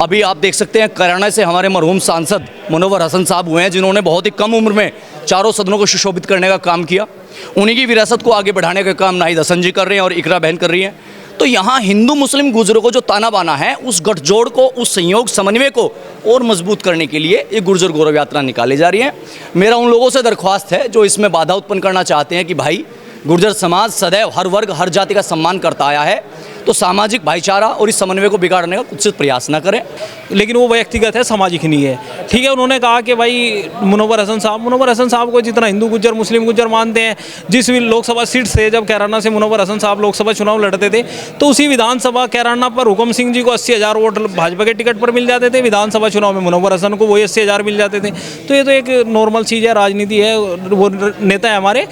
अभी आप देख सकते हैं कैराना से हमारे मरहूम सांसद मुनव्वर हसन साहब हुए हैं, जिन्होंने बहुत ही कम उम्र में चारों सदनों को सुशोभित करने का काम किया। उन्हीं की विरासत को आगे बढ़ाने का काम नाहिद हसन जी कर रहे हैं और इकरा बहन कर रही हैं। तो यहाँ हिंदू मुस्लिम गुर्जरों को जो ताना बाना है, उस गठजोड़ को, उस संयोग समन्वय को और मजबूत करने के लिए ये गुर्जर गौरव यात्रा निकाली जा रही है। मेरा उन लोगों से दरख्वास्त है जो इसमें बाधा उत्पन्न करना चाहते हैं कि भाई गुर्जर समाज सदैव हर वर्ग हर जाति का सम्मान करता आया है, तो सामाजिक भाईचारा और इस समन्वय को बिगाड़ने का कुछ प्रयास ना करें। लेकिन वो व्यक्तिगत है, सामाजिक नहीं है। ठीक है, उन्होंने कहा कि भाई मुनव्वर हसन साहब को जितना हिंदू गुज्जर मुस्लिम गुज्जर मानते हैं, जिस भी लोकसभा सीट से जब कैराना से मुनव्वर हसन साहब लोकसभा चुनाव लड़ते थे तो उसी विधानसभा कैराना पर हुकम सिंह जी को 80,000 वोट भाजपा के टिकट पर मिल जाते थे, विधानसभा चुनाव में मुनव्वर हसन को वही 80,000 मिल जाते थे। तो ये तो एक नॉर्मल चीज़ है, राजनीति है, वो नेता है हमारे।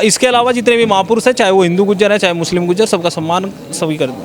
इसके अलावा जितने भी महापुरुष हैं, चाहे वो हिंदू गुज्जर है चाहे मुस्लिम गुज्जर, सबका सम्मान सभी करते हैं।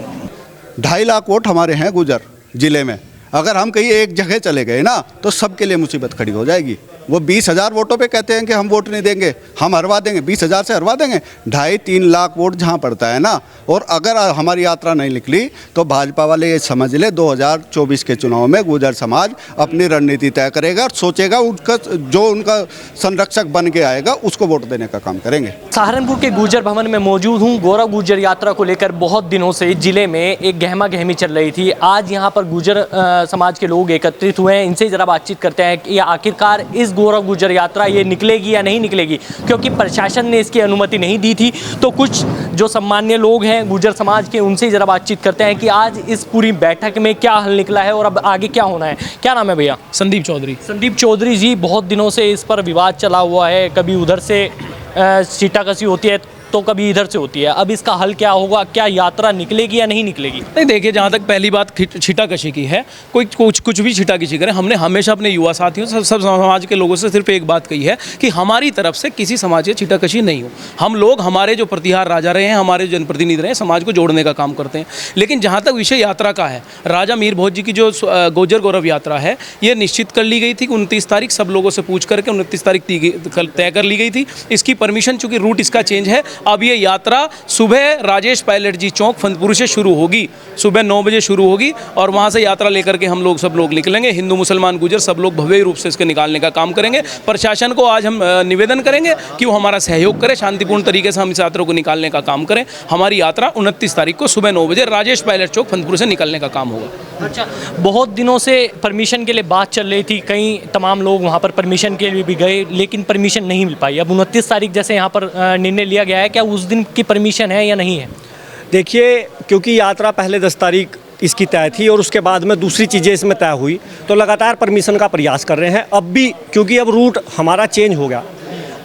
2.5 लाख वोट हमारे हैं गुजर ज़िले में। अगर हम कहीं एक जगह चले गए ना तो सबके लिए मुसीबत खड़ी हो जाएगी। वो 20,000 वोटों पे कहते हैं कि हम वोट नहीं देंगे, हम हरवा देंगे, 20,000 से हरवा देंगे। 2.5-3 लाख वोट जहाँ पड़ता है ना, और अगर हमारी यात्रा नहीं निकली तो भाजपा वाले ये समझ ले 2024 के चुनाव में गुर्जर समाज अपनी रणनीति तय करेगा और सोचेगा उनका संरक्षक बन के आएगा उसको वोट देने का काम करेंगे। सहारनपुर के गुर्जर भवन में मौजूद हूँ। गौरव गुर्जर यात्रा को लेकर बहुत दिनों से जिले में एक गहमा गहमी चल रही थी। आज यहाँ पर गुर्जर समाज के लोग एकत्रित हुए हैं। इनसे ज़रा बातचीत करते हैं कि आखिरकार इस गौरव गुर्जर यात्रा ये निकलेगी या नहीं निकलेगी, क्योंकि प्रशासन ने इसकी अनुमति नहीं दी थी। तो कुछ जो सम्मान्य लोग हैं गुर्जर समाज के, उनसे ज़रा बातचीत करते हैं कि आज इस पूरी बैठक में क्या हल निकला है और अब आगे क्या होना है। क्या नाम है भैया? संदीप चौधरी। संदीप चौधरी जी, बहुत दिनों से इस पर विवाद चला हुआ है, कभी उधर से सीटाकशी होती है तो कभी इधर से होती है। अब इसका हल क्या होगा? क्या यात्रा निकलेगी या नहीं निकलेगी? नहीं, देखिए, जहाँ तक पहली बात छीटाकशी की है, कोई कुछ भी छीटाकशी करे, हमने हमेशा अपने युवा साथियों सब समाज के लोगों से सिर्फ एक बात कही है कि हमारी तरफ से किसी समाज की छीटाकशी नहीं हो। हम लोग हमारे जो प्रतिहार राजा रहे हैं, हमारे जनप्रतिनिधि रहे हैं, समाज को जोड़ने का काम करते हैं। लेकिन जहाँ तक विषय यात्रा का है, राजा मीर भोज जी की जो गुर्जर गौरव यात्रा है, ये निश्चित कर ली गई थी कि 29 तारीख सब लोगों से पूछ करके 29 तारीख तय कर ली गई थी। इसकी परमिशन, चूँकि रूट इसका चेंज है, अब ये यात्रा सुबह राजेश पायलट जी चौक फंदपुर से शुरू होगी। सुबह 9 बजे शुरू होगी और वहाँ से यात्रा लेकर के हम लोग सब लोग निकलेंगे। हिंदू मुसलमान गुर्जर सब लोग भव्य रूप से इसके निकालने का काम करेंगे। प्रशासन को आज हम निवेदन करेंगे कि वो हमारा सहयोग करे, शांतिपूर्ण तरीके से हम इस यात्रा को निकालने का काम करें। हमारी यात्रा 29 तारीख को सुबह 9 बजे राजेश पायलट चौक फंदपुर से निकलने का काम होगा। अच्छा, बहुत दिनों से परमिशन के लिए बात चल रही थी, कई तमाम लोग वहाँ पर परमिशन के लिए भी गए, लेकिन परमिशन नहीं मिल पाई। अब 29 तारीख जैसे यहाँ पर निर्णय लिया गया है, क्या उस दिन की परमिशन है या नहीं है? देखिए, क्योंकि यात्रा पहले 10 तारीख इसकी तय थी और उसके बाद में दूसरी चीज़ें इसमें तय हुई, तो लगातार परमिशन का प्रयास कर रहे हैं। अब भी क्योंकि अब रूट हमारा चेंज हो गया,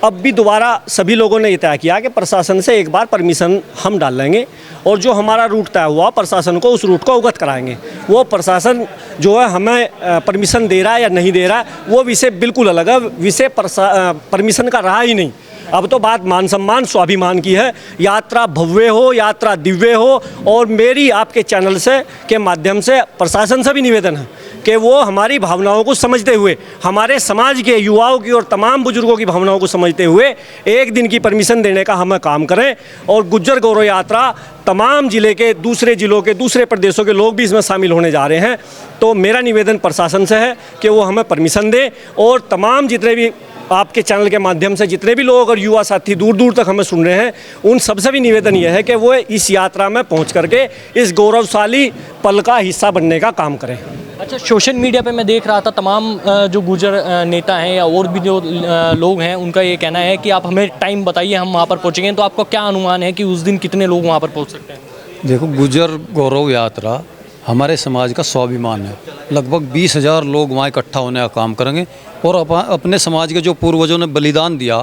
अब भी दोबारा सभी लोगों ने ये तय किया कि प्रशासन से एक बार परमिशन हम डाल लेंगे और जो हमारा रूट तय हुआ प्रशासन को उस रूट को अवगत कराएंगे। वो प्रशासन जो है हमें परमिशन दे रहा है या नहीं दे रहा है, वो विषय बिल्कुल अलग है। विषय परमिशन का रहा ही नहीं। अब तो बात मान सम्मान स्वाभिमान की है। यात्रा भव्य हो, यात्रा दिव्य हो, और मेरी आपके चैनल से के माध्यम से प्रशासन से भी निवेदन है कि वो हमारी भावनाओं को समझते हुए, हमारे समाज के युवाओं की और तमाम बुजुर्गों की भावनाओं को समझते हुए एक दिन की परमिशन देने का हमें काम करें। और गुर्जर गौरव यात्रा तमाम ज़िले के, दूसरे ज़िलों के, दूसरे प्रदेशों के लोग भी इसमें शामिल होने जा रहे हैं। तो मेरा निवेदन प्रशासन से है कि वो हमें परमिशन दें और तमाम जितने भी आपके चैनल के माध्यम से जितने भी लोग और युवा साथी दूर दूर तक हमें सुन रहे हैं, उन सबसे भी निवेदन यह है कि वो इस यात्रा में पहुंच करके इस गौरवशाली पल का हिस्सा बनने का काम करें। अच्छा, सोशल मीडिया पे मैं देख रहा था तमाम जो गुर्जर नेता हैं या और भी जो लोग हैं, उनका ये कहना है कि आप हमें टाइम बताइए, हम वहाँ पर पहुँचेंगे। तो आपका क्या अनुमान है कि उस दिन कितने लोग वहाँ पर पहुँच सकते हैं? देखो, गुर्जर गौरव यात्रा हमारे समाज का स्वाभिमान है। लगभग 20,000 लोग वहाँ इकट्ठा होने का काम करेंगे और अपने समाज के जो पूर्वजों ने बलिदान दिया,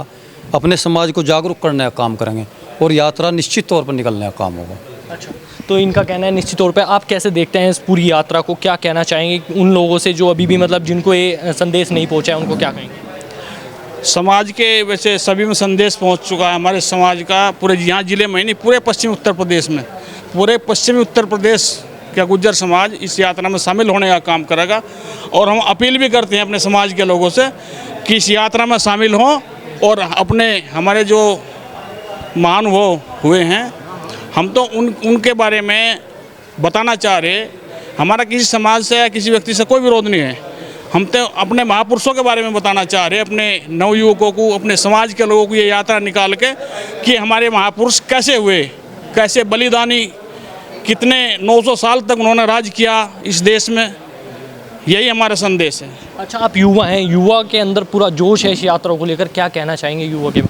अपने समाज को जागरूक करने का काम करेंगे और यात्रा निश्चित तौर पर निकलने का काम होगा। अच्छा, तो इनका कहना है निश्चित तौर पे। आप कैसे देखते हैं इस पूरी यात्रा को? क्या कहना चाहेंगे उन लोगों से जो अभी भी मतलब जिनको ये संदेश नहीं पहुंचा है, उनको क्या कहेंगे? समाज के वैसे सभी में संदेश पहुंच चुका है हमारे समाज का, पूरे यहाँ जिले में नहीं, पूरे पश्चिमी उत्तर प्रदेश में, पूरे पश्चिमी उत्तर प्रदेश का गुर्जर समाज इस यात्रा में शामिल होने का काम करेगा। और हम अपील भी करते हैं अपने समाज के लोगों से कि इस यात्रा में शामिल हों और अपने हमारे जो महानुभाव हुए हैं, हम तो उनके बारे में बताना चाह रहे हमारा किसी समाज से या किसी व्यक्ति से कोई विरोध नहीं है। हम तो अपने महापुरुषों के बारे में बताना चाह रहे हैं, अपने नवयुवकों को, अपने समाज के लोगों को ये यात्रा निकाल के कि हमारे महापुरुष कैसे हुए, कैसे बलिदानी, कितने 900 साल तक उन्होंने राज किया इस देश में। यही हमारा संदेश है। अच्छा, आप युवा हैं, युवा के अंदर पूरा जोश है इस यात्रा को लेकर, क्या कहना चाहेंगे युवा के?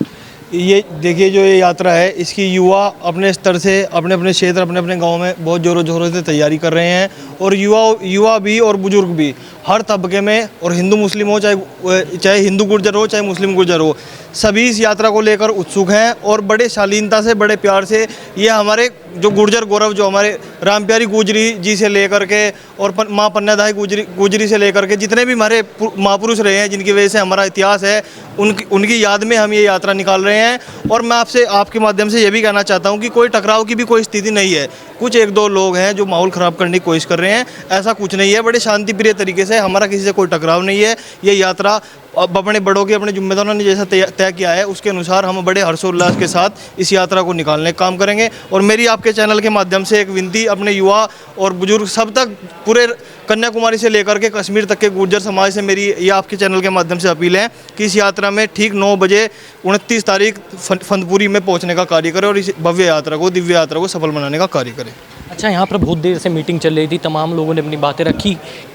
ये देखिए, जो ये यात्रा है इसकी युवा अपने स्तर से अपने अपने क्षेत्र, अपने अपने गांव में बहुत ज़ोरों से तैयारी कर रहे हैं। और युवा भी और बुजुर्ग भी हर तबके में, और हिंदू मुस्लिम हो, चाहे हिंदू गुर्जर हो, चाहे मुस्लिम गुर्जर हो, सभी इस यात्रा को लेकर उत्सुक हैं। और बड़े शालीनता से, बड़े प्यार से ये हमारे जो गुर्जर गौरव, जो हमारे राम प्यारी गुजरी जी से लेकर के और माँ पन्नादाई गुजरी से लेकर के जितने भी हमारे महापुरुष रहे हैं, जिनकी वजह से हमारा इतिहास है, उनकी याद में हम ये यात्रा निकाल रहे हैं। और मैं आपके माध्यम से ये भी कहना चाहता हूँ कि कोई टकराव की भी कोई स्थिति नहीं है। कुछ एक दो लोग हैं जो माहौल ख़राब करने की कोशिश कर रहे हैं, ऐसा कुछ नहीं है। बड़े शांतिप्रिय तरीके से, हमारा किसी से कोई टकराव नहीं है। ये यात्रा अब अपने बड़ों की, अपने जिम्मेदारों ने जैसा तय किया है उसके अनुसार हम बड़े हर्षोल्लास के साथ इस यात्रा को निकालने का काम करेंगे। और मेरी आपके चैनल के माध्यम से एक विनती अपने युवा और बुजुर्ग सब तक, पूरे कन्याकुमारी से लेकर के कश्मीर तक के गुर्जर समाज से मेरी ये आपके चैनल के माध्यम से अपील है कि इस यात्रा में ठीक 9 बजे 29 तारीख फंदपुरी में पहुंचने का कार्य करें और इस भव्य यात्रा को, दिव्य यात्रा को सफल बनाने का कार्य करें। अच्छा, यहाँ पर बहुत देर से मीटिंग चल रही थी, तमाम लोगों ने अपनी बातें रखी,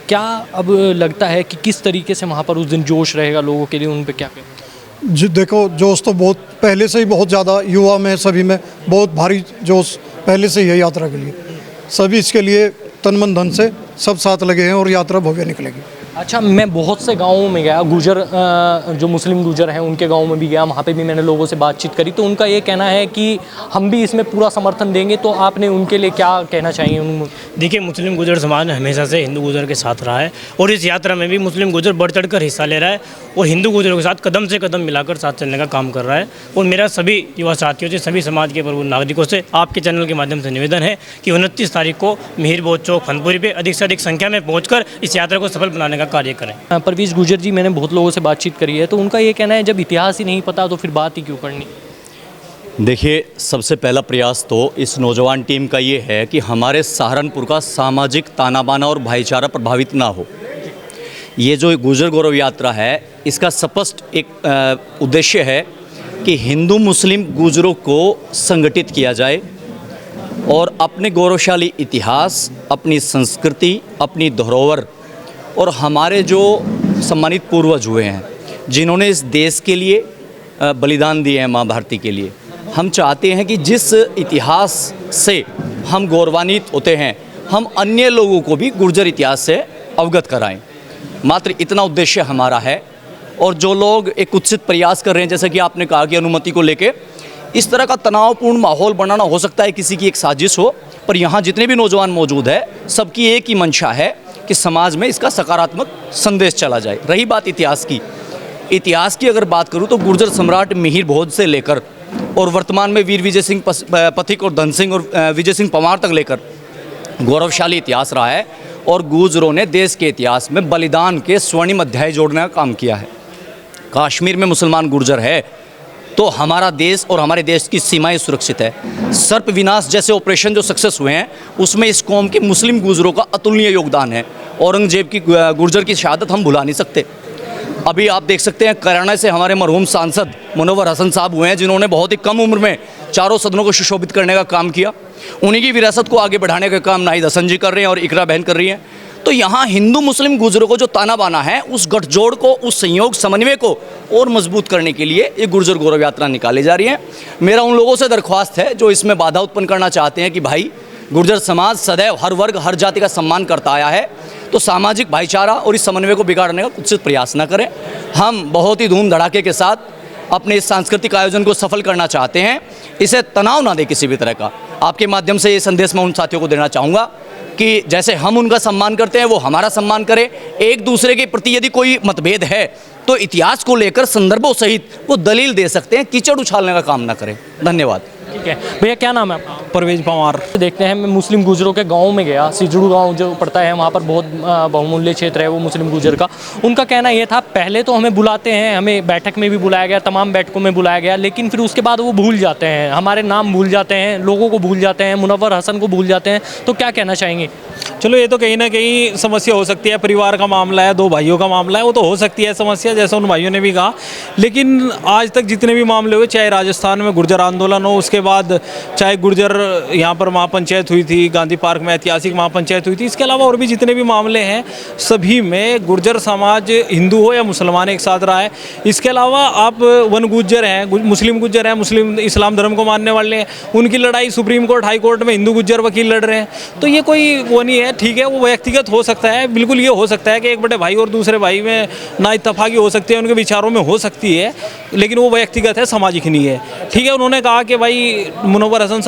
क्या अब लगता है कि किस तरीके से वहाँ पर उस दिन जोश रहेगा लोगों के लिए, उन पर क्या कहें? जी देखो, जोश तो बहुत पहले से ही बहुत ज़्यादा युवा में, सभी में बहुत भारी जोश पहले से ही है यात्रा के लिए। सभी इसके लिए तन मन धन से सब साथ लगे हैं और यात्रा भव्य निकलेगी। अच्छा, मैं बहुत से गाँवों में गया, गुजर जो मुस्लिम गुजर हैं उनके गाँव में भी गया, वहाँ पे भी मैंने लोगों से बातचीत करी, तो उनका ये कहना है कि हम भी इसमें पूरा समर्थन देंगे। तो आपने उनके लिए क्या कहना चाहिए? देखिए, मुस्लिम गुजर समाज हमेशा से हिंदू गुजर के साथ रहा है और इस यात्रा में भी मुस्लिम गुजर बढ़ चढ़ कर हिस्सा ले रहा है और हिंदू गुजरों के साथ कदम से कदम मिलाकर साथ चलने का काम कर रहा है। और मेरा सभी युवा साथियों से, सभी समाज के प्रबुद्ध नागरिकों से आपके चैनल के माध्यम से निवेदन है कि 29 तारीख को मिहिर बोध चौक फनपुरी पे अधिक से अधिक संख्या में पहुँचकर इस यात्रा को सफल बनाने का कार्य करें। परवेज गुर्जर जी, मैंने बहुत लोगों से बातचीत करी है, तो उनका ये कहना है जब इतिहास ही नहीं पता तो फिर बात ही क्यों करनी? देखिए, सबसे पहला प्रयास तो इस नौजवान टीम का ये है कि हमारे सहारनपुर का सामाजिक ताना बाना और भाईचारा प्रभावित ना हो। ये जो गुर्जर गौरव यात्रा है, इसका स्पष्ट एक उद्देश्य है कि हिंदू मुस्लिम गुर्जरों को संगठित किया जाए और अपने गौरवशाली इतिहास, अपनी संस्कृति, अपनी धरोहर और हमारे जो सम्मानित पूर्वज हुए हैं, जिन्होंने इस देश के लिए बलिदान दिए हैं, माँ भारती के लिए, हम चाहते हैं कि जिस इतिहास से हम गौरवान्वित होते हैं, हम अन्य लोगों को भी गुर्जर इतिहास से अवगत कराएं। मात्र इतना उद्देश्य हमारा है। और जो लोग एक कुत्सित प्रयास कर रहे हैं, जैसे कि आपने कहा कि अनुमति को लेके इस तरह का तनावपूर्ण माहौल बनाना, हो सकता है किसी की एक साजिश हो, पर यहाँ जितने भी नौजवान मौजूद है, सबकी एक ही मंशा है कि समाज में इसका सकारात्मक संदेश चला जाए। रही बात इतिहास की अगर बात करूँ तो गुर्जर सम्राट मिहिर भोज से लेकर और वर्तमान में वीर विजय सिंह पथिक और धन सिंह और विजय सिंह पंवार तक लेकर गौरवशाली इतिहास रहा है और गुर्जरों ने देश के इतिहास में बलिदान के स्वर्णिम अध्याय जोड़ने का काम किया है। कश्मीर में मुसलमान गुर्जर है तो हमारा देश और हमारे देश की सीमाएं सुरक्षित है। सर्प विनाश जैसे ऑपरेशन जो सक्सेस हुए हैं, उसमें इस कौम के मुस्लिम गुर्जरों का अतुलनीय योगदान है। औरंगजेब की गुर्जर की शहादत हम भुला नहीं सकते। अभी आप देख सकते हैं करियाना से हमारे मरहूम सांसद मुनव्वर हसन साहब हुए हैं, जिन्होंने बहुत ही कम उम्र में चारों सदनों को सुशोभित करने का काम किया। उन्हीं की विरासत को आगे बढ़ाने का काम नाहिद हसन जी कर रहे हैं और इकरा बहन कर रही हैं। तो यहाँ हिंदू मुस्लिम गुर्जरों को जो ताना बाना है, उस गठजोड़ को, उस संयोग समन्वय को और मजबूत करने के लिए ये गुर्जर गौरव यात्रा निकाली जा रही है। मेरा उन लोगों से दरख्वास्त है जो इसमें बाधा उत्पन्न करना चाहते हैं कि भाई, गुर्जर समाज सदैव हर वर्ग हर जाति का सम्मान करता आया है, तो सामाजिक भाईचारा और इस समन्वय को बिगाड़ने का कुछ प्रयास न करें। हम बहुत ही धूम धड़ाके के साथ अपने इस सांस्कृतिक आयोजन को सफल करना चाहते हैं। इसे तनाव ना दे किसी भी तरह का। आपके माध्यम से ये संदेश मैं उन साथियों को देना चाहूँगा कि जैसे हम उनका सम्मान करते हैं, वो हमारा सम्मान करें। एक दूसरे के प्रति यदि कोई मतभेद है तो इतिहास को लेकर संदर्भों सहित वो दलील दे सकते हैं, कीचड़ उछालने का काम ना करें। धन्यवाद। ठीक है भैया, क्या नाम है आपका? परवेज पंवार। देखते हैं, मैं मुस्लिम गुजरों के गांव में गया, सिजड़ू गांव जो पड़ता है, वहाँ पर बहुत बहुमूल्य क्षेत्र है वो मुस्लिम गुजर का। उनका कहना ये था, पहले तो हमें बुलाते हैं, हमें बैठक में भी बुलाया गया, तमाम बैठकों में बुलाया गया, लेकिन फिर उसके बाद वो भूल जाते हैं, हमारे नाम भूल जाते हैं, लोगों को भूल जाते हैं, मुनव्वर हसन को भूल जाते हैं। तो क्या कहना चाहेंगे? चलो ये तो कहीं ना कहीं समस्या हो सकती है, परिवार का मामला है, दो भाइयों का मामला है, वो तो हो सकती है समस्या, जैसा उन भाइयों ने भी कहा। लेकिन आज तक जितने भी मामले हुए, चाहे राजस्थान में गुर्जर आंदोलन हो, उसके बाद चाहे गुर्जर यहाँ पर महापंचायत हुई थी, गांधी पार्क में ऐतिहासिक महापंचायत हुई थी, इसके अलावा और भी जितने भी मामले हैं सभी में गुर्जर समाज हिंदू हो या मुसलमान एक साथ रहा है। इसके अलावा आप वन गुर्जर हैं, मुस्लिम गुर्जर हैं, मुस्लिम इस्लाम धर्म को मानने वाले हैं, उनकी लड़ाई सुप्रीम कोर्ट हाई कोर्ट में हिंदू गुर्जर वकील लड़ रहे हैं। तो ये कोई वो नहीं है, ठीक है, वो व्यक्तिगत हो सकता है, बिल्कुल ये हो सकता है कि एक बड़े भाई और दूसरे भाई में ना इत्तेफाकी हो सकती है, उनके विचारों में हो सकती है, लेकिन वो व्यक्तिगत है, सामाजिक नहीं है। ठीक है, उन्होंने कहा कि भाई मुनव्वर हसन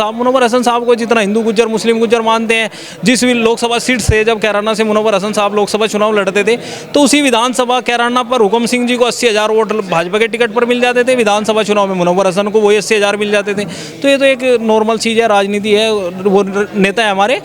साहब को जितना हिंदू गुर्जर मुस्लिम गुर्जर मानते हैं, जिस भी लोकसभा सीट से जब कैराना से मुनव्वर हसन साहब लोकसभा चुनाव लड़ते थे तो उसी विधानसभा कैराना पर हुकम सिंह जी को 80,000 वोट भाजपा के टिकट पर मिल जाते थे, विधानसभा चुनाव में मुनव्वर हसन को वही 80,000 मिल जाते थे। तो ये तो एक नॉर्मल चीज़ है, राजनीति है, वो नेता है हमारे।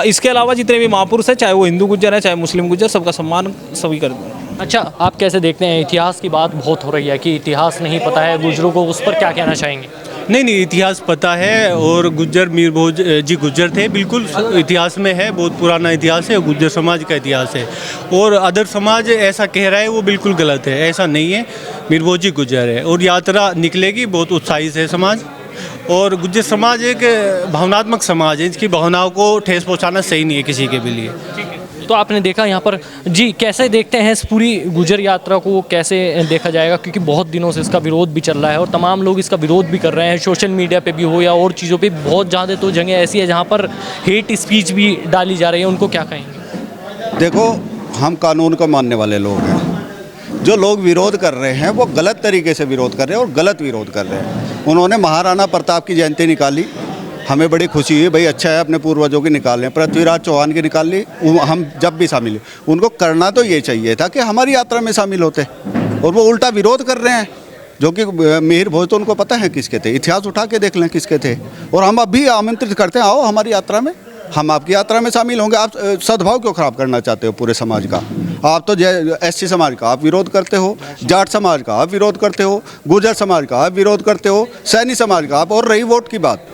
इसके अलावा जितने भी महापुरुष हैं, चाहे वो हिंदू गुर्जर है चाहे मुस्लिम गुर्जर, सबका सम्मान सभी करते हैं। अच्छा, आप कैसे देखते हैं, इतिहास की बात बहुत हो रही है कि इतिहास नहीं पता है गुजरों को, उस पर क्या कहना चाहेंगे? नहीं, इतिहास पता है, और गुज्जर मीर भोज जी गुज्जर थे, बिल्कुल इतिहास में है, बहुत पुराना इतिहास है, गुज्जर समाज का इतिहास है। और अदर समाज ऐसा कह रहा है वो बिल्कुल गलत है, ऐसा नहीं है, मीर भोज जी गुज्जर है और यात्रा निकलेगी, बहुत उत्साहित है समाज। और गुज्जर समाज एक भावनात्मक समाज है, इसकी भावनाओं को ठेस पहुँचाना सही नहीं है किसी के भी लिए। तो आपने देखा यहाँ पर जी, कैसे देखते हैं इस पूरी गुजर यात्रा को, कैसे देखा जाएगा? क्योंकि बहुत दिनों से इसका विरोध भी चल रहा है और तमाम लोग इसका विरोध भी कर रहे हैं, सोशल मीडिया पे भी हो या और चीज़ों पे। बहुत ज़्यादा तो जगह ऐसी है जहाँ पर हेट स्पीच भी डाली जा रही है, उनको क्या कहेंगे? देखो, हम कानून को मानने वाले लोग हैं। जो लोग विरोध कर रहे हैं वो गलत तरीके से विरोध कर रहे हैं और गलत विरोध कर रहे हैं। उन्होंने महाराणा प्रताप की जयंती निकाली, हमें बड़ी खुशी हुई, भाई अच्छा है, अपने पूर्वजों की निकाल लें। पृथ्वीराज चौहान की निकाल ली, हम जब भी शामिल हुए। उनको करना तो ये चाहिए था कि हमारी यात्रा में शामिल होते, और वो उल्टा विरोध कर रहे हैं। जो कि मिहिर भोज तो उनको पता है किसके थे, इतिहास उठा के देख लें किसके थे। और हम अभी आमंत्रित करते हैं, आओ हमारी यात्रा में, हम आपकी यात्रा में शामिल होंगे। आप सद्भाव क्यों खराब करना चाहते हो पूरे समाज का? आप तो SC समाज का आप विरोध करते हो, जाट समाज का आप विरोध करते हो, गुर्जर समाज का आप विरोध करते हो, सैनी समाज का आप। और रही वोट की बात,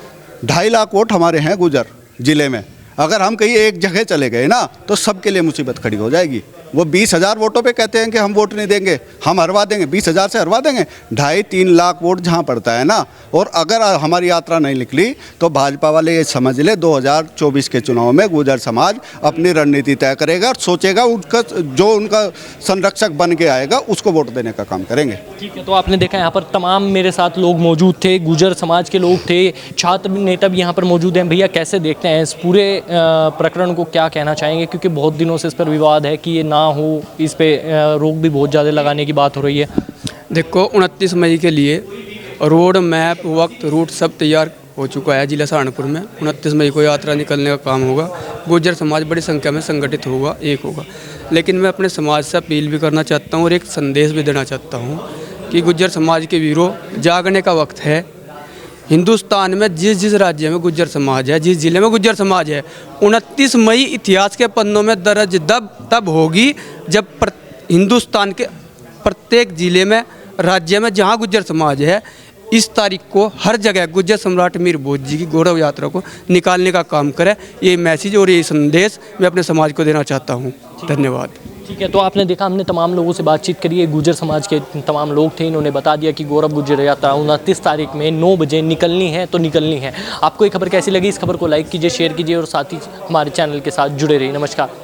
2.5 लाख वोट हमारे हैं गुर्जर ज़िले में। अगर हम कहीं एक जगह चले गए ना तो सबके लिए मुसीबत खड़ी हो जाएगी। वो 20,000 वोटों पे कहते हैं कि हम वोट नहीं देंगे, हम हरवा देंगे, 20,000 से हरवा देंगे। 2.5-3 लाख वोट जहाँ पड़ता है ना, और अगर हमारी यात्रा नहीं निकली तो भाजपा वाले ये समझ ले 2024 के चुनाव में गुर्जर समाज अपनी रणनीति तय करेगा और सोचेगा उनका जो उनका संरक्षक बन के आएगा उसको वोट देने का काम करेंगे। ठीक है, तो आपने देखा यहाँ पर तमाम मेरे साथ लोग मौजूद थे, गुर्जर समाज के लोग थे, छात्र नेता भी यहाँ पर मौजूद हैं। भैया, कैसे देखते हैं इस पूरे प्रकरण को, क्या कहना चाहेंगे? क्योंकि बहुत दिनों से इस पर विवाद है कि ये ना हो, इस पे रोक भी बहुत ज़्यादा लगाने की बात हो रही है। देखो, 29 मई के लिए रोड मैप, वक्त, रूट सब तैयार हो चुका है जिला सहारनपुर में। 29 मई को यात्रा निकलने का काम होगा। गुर्जर समाज बड़ी संख्या में संगठित होगा, एक होगा। लेकिन मैं अपने समाज से अपील भी करना चाहता हूँ और एक संदेश भी देना चाहता हूँ कि गुर्जर समाज के वीरों, जागने का वक्त है। हिंदुस्तान में जिस जिस राज्य में गुर्जर समाज है, जिस जिले में गुर्जर समाज है, 29 मई इतिहास के पन्नों में दर्ज तब होगी जब हिंदुस्तान के प्रत्येक जिले में, राज्य में जहाँ गुर्जर समाज है, इस तारीख को हर जगह गुर्जर सम्राट मीर भोज जी की गौरव यात्रा को निकालने का काम करे। ये मैसेज और ये संदेश मैं अपने समाज को देना चाहता हूँ। धन्यवाद। ठीक है, तो आपने देखा, हमने तमाम लोगों से बातचीत करी है, गुर्जर समाज के तमाम लोग थे, इन्होंने बता दिया कि गौरव गुर्जर यात्रा 29 तारीख में 9 बजे निकलनी है तो निकलनी है। आपको ये खबर कैसी लगी? इस खबर को लाइक कीजिए, शेयर कीजिए और साथ ही हमारे चैनल के साथ जुड़े रहिए। नमस्कार।